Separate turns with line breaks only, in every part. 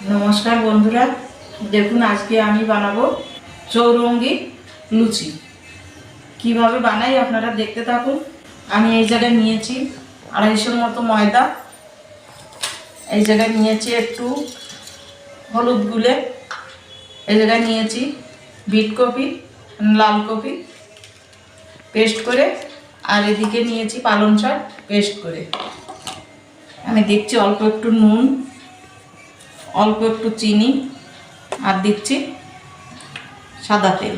নমস্কার বন্ধুরা, দেখুন আজকে আমি বানাবো চৌরঙ্গি লুচি। কিভাবে বানাই আপনারা দেখতে থাকুন। আমি এই জায়গায় নিয়েছি 250 মতো ময়দা, এই জায়গায় নিয়েছি একটু হলুদ গুলে, এই জায়গায় নিয়েছি বিট কপি, লাল কপি পেস্ট করে, আর এদিকে নিয়েছি পালং শাক পেস্ট করে। আমি দিচ্ছি অল্প একটু নুন, অল্প একটু চিনি, আর দিচ্ছি সাদা তেল।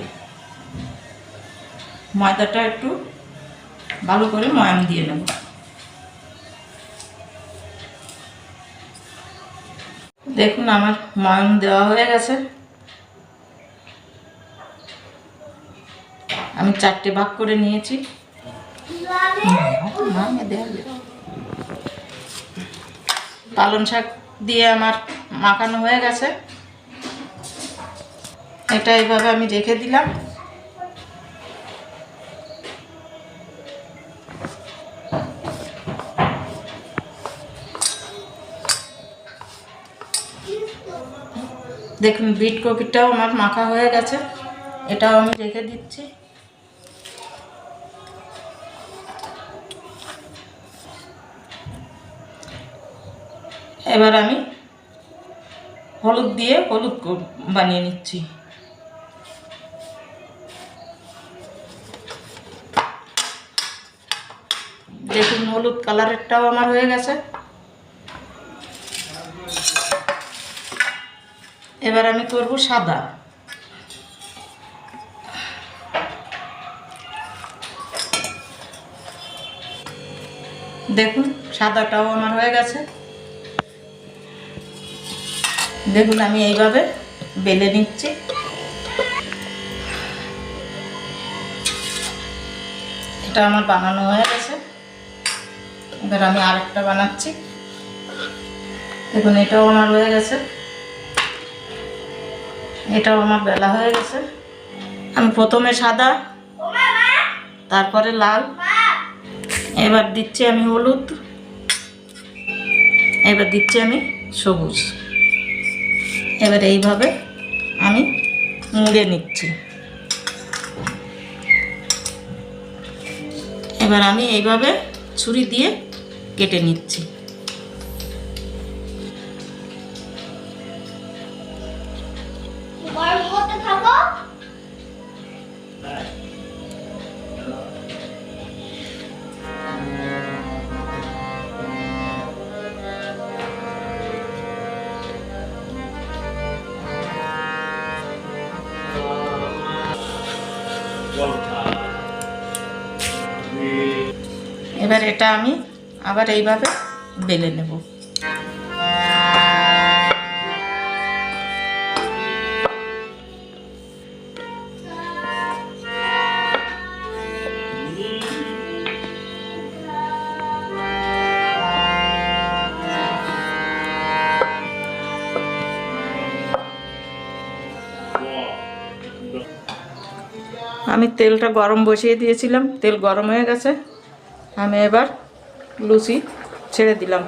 ময়দাটা একটু ভালো করে ময়াম দিয়ে নেব। দেখুন আমার ময়াম দেওয়া হয়ে গেছে। আমি 4টে ভাগ করে নিয়েছি। পালং শাক দিয়ে আমার মাখানো হয়ে গেছে। এটা এইভাবে আমি রেখে দিলাম। দেখুন বিট কপিটাও আমার মাখা হয়ে গেছে, এটাও আমি রেখে দিচ্ছি। এবার আমি হলুদ দিয়ে হলুদ বানিয়ে নিচ্ছি। দেখুন হলুদ কালারেরটাও আমার হয়ে গেছে। এবার আমি করব সাদা। দেখুন সাদাটাও আমার হয়ে গেছে। দেখুন আমি এইভাবে বেলে নিচ্ছি। এটা আমার বানানো হয়ে গেছে। এবার আমি আরেকটা বানাচ্ছি। দেখুন এটাও আমার হয়ে গেছে, এটাও আমার বেলা হয়ে গেছে। আমি প্রথমে সাদা, তারপরে লাল, এবার দিচ্ছি আমি হলুদ, এবার দিচ্ছি আমি সবুজ। এবার এইভাবে আমি মুড়ে নিচ্ছি। এবার আমি এইভাবে ছুরি দিয়ে কেটে নিচ্ছি। এবার এটা আমি আবার এইভাবে বেলে নেব। আমি তেলটা গরম বসিয়ে দিয়েছিলাম, তেল গরম হয়ে গেছে। আমি এবার লুচি ছেড়ে দিলাম।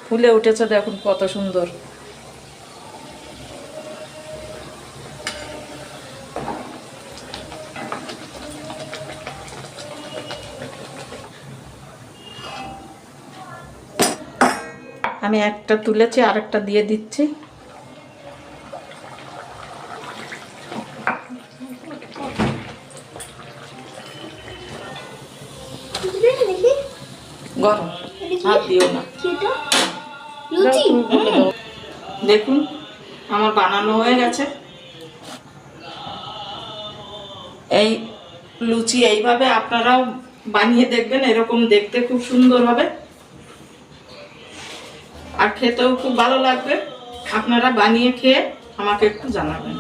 ফুলে উঠেছে, দেখুন কত সুন্দর। আমি একটা তুলেছি, আরেকটা দিয়ে দিচ্ছি। গরম, হাত দিও না। দেখুন আমার বানানো হয়ে গেছে। এই লুচি এইভাবে আপনারাও বানিয়ে দেখবেন, এরকম দেখতে খুব সুন্দর হবে আর খেতেও খুব ভালো লাগবে। আপনারা বানিয়ে খেয়ে আমাকে একটু জানাবেন।